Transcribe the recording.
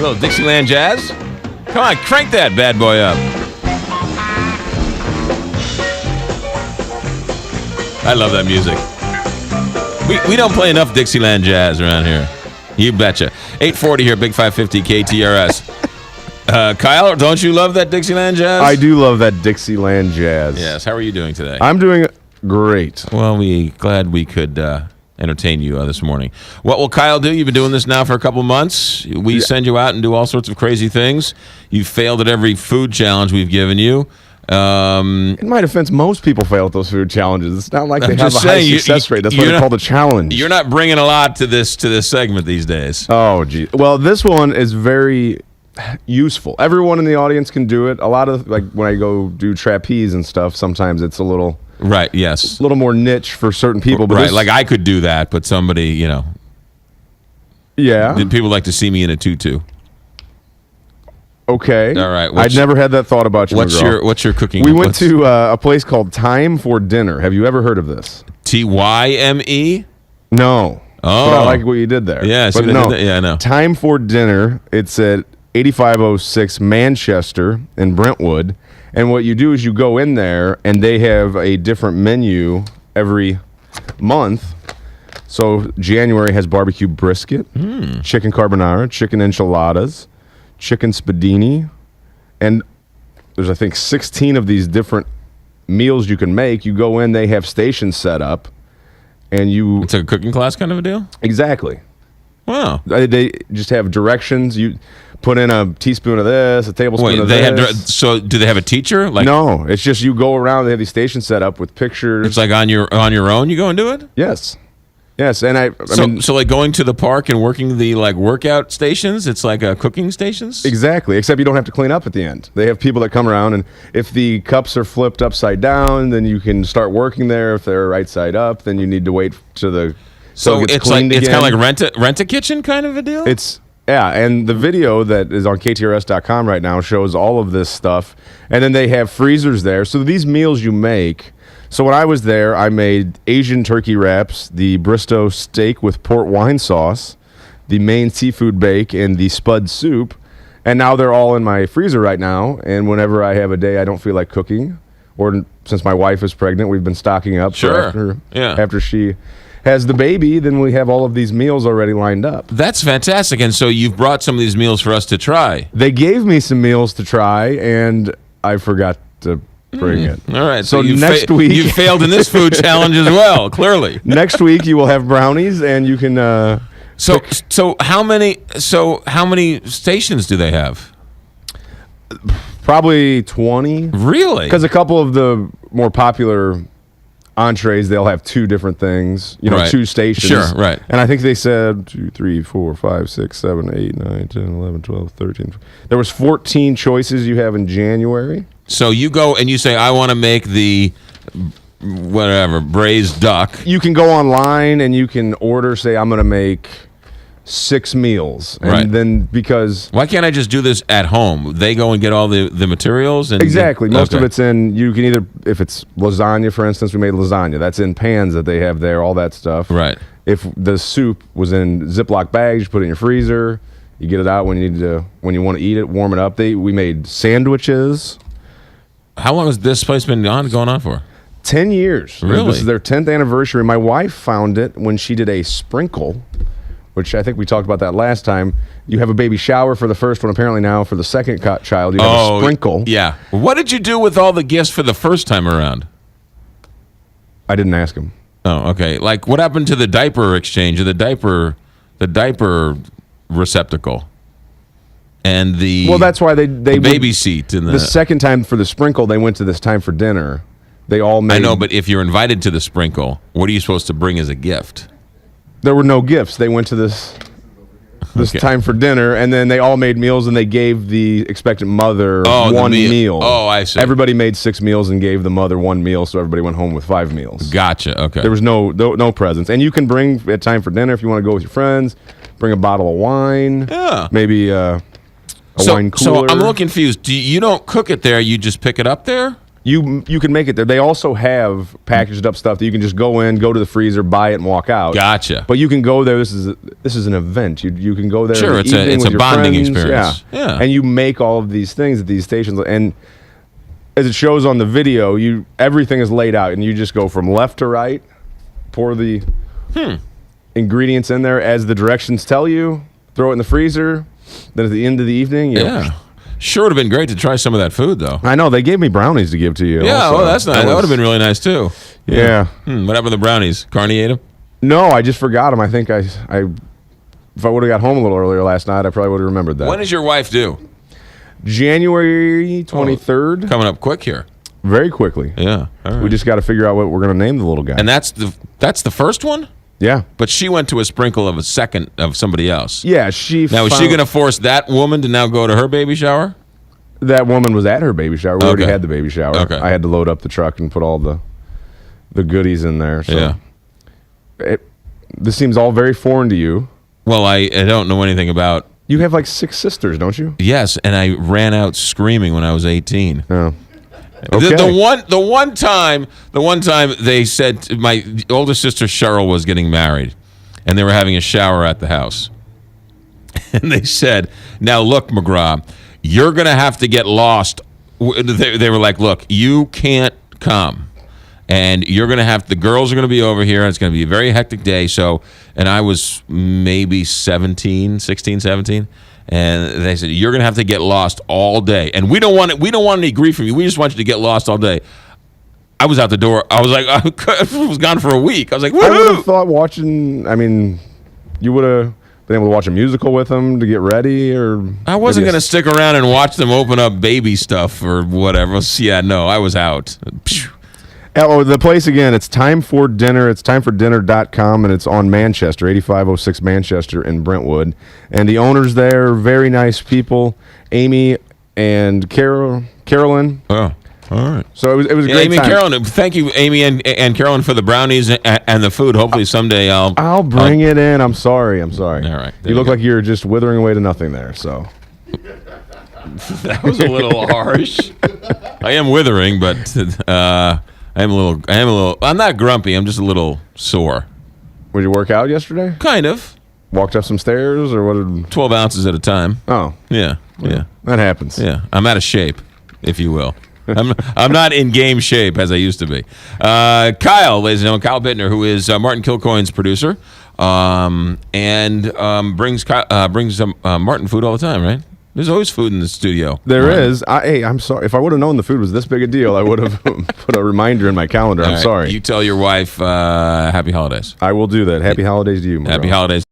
little Dixieland jazz. Come on, crank that bad boy up. I love that music. We don't play enough Dixieland jazz around here. You betcha. 840 here, Big 550 KTRS. Kyle, don't you love that Dixieland jazz? I do love that Dixieland jazz. Yes. How are you doing today? I'm doing great. Well, glad we could entertain you this morning. What will Kyle do? You've been doing this now for a couple months. We send you out and do all sorts of crazy things. You've failed at every food challenge we've given you. In my defense, most people fail at those food challenges. It's not like they have a high saying, success rate. That's why they're called a challenge. You're not bringing a lot to this segment these days. Oh, gee. Well, this one is very useful. Everyone in the audience can do it. A lot of, like, when I go do trapeze and stuff, sometimes it's a little... Right, yes. A little more niche for certain people. But right, like I could do that, but somebody, Yeah. People like to see me in a tutu. Okay. All right. I'd never had that thought about you, McGraw. What's your cooking? We went to a place called Time for Dinner. Have you ever heard of this? TYME? No. Oh. But I like what you did there. Yeah, but no. Yeah, I know. Time for Dinner. It's at 8506 Manchester in Brentwood. And what you do is you go in there, and they have a different menu every month. So January has barbecue brisket, chicken carbonara, chicken enchiladas, chicken spadini, and there's, I think, 16 of these different meals you can make. You go in, they have stations set up, and you... It's a cooking class kind of a deal? Exactly. Wow. They just have directions. You put in a teaspoon of this, a tablespoon of this. So do they have a teacher? No, it's just you go around. They have these stations set up with pictures. It's like on your own you go and do it? Yes. Yes, and I mean, so like going to the park and working the workout stations, it's like cooking stations? Exactly, except you don't have to clean up at the end. They have people that come around, and if the cups are flipped upside down, then you can start working there. If they're right side up, then you need to wait to the so it gets it's cleaned like again. It's kind of like rent a kitchen kind of a deal? And the video that is on KTRS.com right now shows all of this stuff, and then they have freezers there. So these meals you make. So when I was there, I made Asian turkey wraps, the Bristow steak with port wine sauce, the Maine seafood bake, and the spud soup. And now they're all in my freezer right now. And whenever I have a day I don't feel like cooking, or since my wife is pregnant, we've been stocking up. Sure. After she has the baby, then we have all of these meals already lined up. That's fantastic. And so you've brought some of these meals for us to try. They gave me some meals to try, and I forgot to bring it. All right. So next week... You failed in this food challenge as well, clearly. Next week you will have brownies, and you can... So how many stations do they have? Probably 20. Really? Because a couple of the more popular entrees, they'll have two different things, right. 2 stations. Sure, right. And I think they said 2, 3, 4, 5, 6, 7, 8, 9, 10, 11, 12, 13. There was 14 choices you have in January. So you go and you say, I want to make the whatever, braised duck. You can go online and you can order, say, I'm going to make 6 meals. And right. then because... Why can't I just do this at home? They go and get all the materials? And exactly. Most of it's in... You can either... If it's lasagna, for instance, we made lasagna. That's in pans that they have there, all that stuff. Right. If the soup was in Ziploc bags, you put it in your freezer. You get it out when you want to eat it, warm it up. We made sandwiches. How long has this place been going on for? 10 years. Really? This is their 10th anniversary. My wife found it when she did a sprinkle, which I think we talked about that last time. You have a baby shower for the first one. Apparently now for the second child, you have a sprinkle. Yeah. What did you do with all the gifts for the first time around? I didn't ask him. Oh, okay. Like, what happened to the diaper exchange, or the diaper receptacle? And that's why they baby seat and the second time for the sprinkle, they went to this Time for Dinner. They all made... I know, but if you're invited to the sprinkle, what are you supposed to bring as a gift? There were no gifts. They went to this Okay. Time for Dinner, and then they all made meals, and they gave the expectant mother one meal. Oh, I see. Everybody made 6 meals and gave the mother 1 meal, so everybody went home with 5 meals. Gotcha. Okay. There was no presents, and you can bring at Time for Dinner if you want to go with your friends. Bring a bottle of wine. Yeah. Maybe wine cooler. So I'm a little confused. You don't cook it there. You just pick it up there? You can make it there. They also have packaged up stuff that you can just go in, go to the freezer, buy it, and walk out. Gotcha. But you can go there. This is an event. You can go there. Sure, in the it's a evening with your bonding friends. experience. Yeah. Yeah. And you make all of these things at these stations, and as it shows on the video, everything is laid out, and you just go from left to right, pour the ingredients in there as the directions tell you, throw it in the freezer. Then at the end of the evening, Yeah. Sure would have been great to try some of that food, though. I know they gave me brownies to give to you. Yeah, also. well, that's nice. That would have been really nice, too. Yeah. What happened to the brownies? Carney ate them? No, I just forgot them. I think if I would have got home a little earlier last night, I probably would have remembered that. When is your wife due? January 23rd. Coming up quick here. Very quickly. Yeah. All right. We just got to figure out what we're going to name the little guy. And that's the first one? Yeah. But she went to a sprinkle of a second of somebody else. Yeah, she Now, is she going to force that woman to now go to her baby shower? That woman was at her baby shower. We already Okay. had the baby shower. Okay. I had to load up the truck and put all the goodies in there. So Yeah. this seems all very foreign to you. Well, I don't know anything about. You have like 6 sisters, don't you? Yes, and I ran out screaming when I was 18. Oh. The Okay. one time they said my older sister Cheryl was getting married, and they were having a shower at the house, and they said, "Now look, McGraw, you're gonna have to get lost." They were like, "Look, you can't come, and you're gonna have the girls are gonna be over here, and it's gonna be a very hectic day." So, and I was maybe 16, 17. And they said, "You're going to have to get lost all day, and we don't want it. We don't want any grief from you. We just want you to get lost all day." I was out the door. I was like, I was gone for a week. I was like, I would have "Woohoo!" thought watching, you would have been able to watch a musical with them to get ready, or I wasn't maybe going to stick around and watch them open up baby stuff or whatever. Yeah, no, I was out. Phew. Oh, the place again, it's Time for Dinner. It's timefordinner.com, and it's on Manchester, 8506 Manchester in Brentwood. And the owners there, very nice people, Amy and Carolyn. Oh, all right. So it was a great Amy and time. Carolyn, thank you, Amy and Carolyn, for the brownies and the food. Hopefully someday I'll bring it in. I'm sorry. All right. There You you look go. like you're just withering away to nothing there. So That was a little harsh. I am withering, but I am a little. I'm not grumpy. I'm just a little sore. Would you work out yesterday? Kind of. Walked up some stairs, or what? Did, 12 ounces at a time. oh, Yeah. Yeah. that happens. Yeah. I'm out of shape, if you will. I'm not in game shape as I used to be. Kyle, ladies and gentlemen, Kyle Bittner, who is Martin Kilcoyne's producer, and brings Martin food all the time, right? There's always food in the studio. There Martin. is. Hey, I'm sorry. If I would have known the food was this big a deal, I would have put a reminder in my calendar. All I'm right. sorry. You tell your wife happy holidays. I will do that. Happy holidays to you, my Happy brother. holidays.